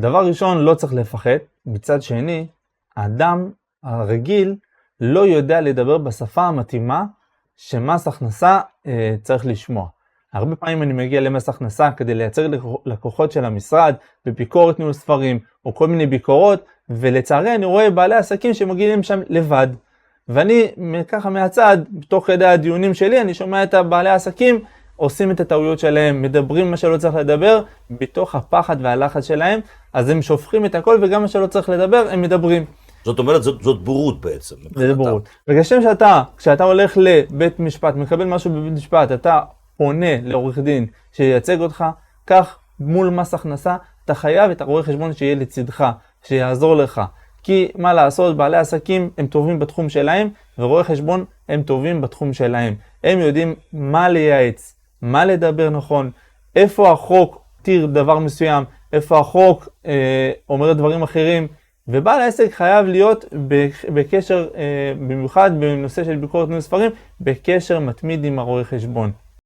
דבר ראשון, לא צריך לפחד. מצד שני, האדם הרגיל לא יודע לדבר בשפה המתאימה שמס הכנסה צריך לשמוע. הרבה פעמים אני מגיע למס הכנסה כדי לייצר לקוחות של המשרד בביקורת ניהול ספרים או כל מיני ביקורות, ולצערי אני רואה בעלי עסקים שמגיעים שם לבד. ואני ככה מהצד, בתוך כדי הדיונים שלי, אני שומע את בעלי העסקים עושים את הטעויות שלהם, מדברים מה שלא צריך לדבר, בתוך הפחד והלחץ שלהם, אז הם שופכים את הכל, וגם מה שלא צריך לדבר, הם מדברים. זאת אומרת, זאת בורות בעצם. זה בורות. וכשם כשאתה הולך לבית משפט, מקבל משהו בבית משפט, אתה פונה לעורך דין שייצג אותך, כך מול מס הכנסה, אתה חייב את הרואה חשבון שיהיה לצדך, שיעזור לך. כי מה לעשות, בעלי עסקים הם טובים בתחום שלהם, ורואי חשבון הם טובים בתחום שלהם. הם יודעים מה לייעץ, מה לדבר נכון, איפה החוק תיר דבר מסוים, איפה החוק אומר דברים אחרים, ובעל העסק חייב להיות בקשר, במיוחד בנושא של ביקורת ניהול ספרים, בקשר מתמיד עם הרואה חשבון.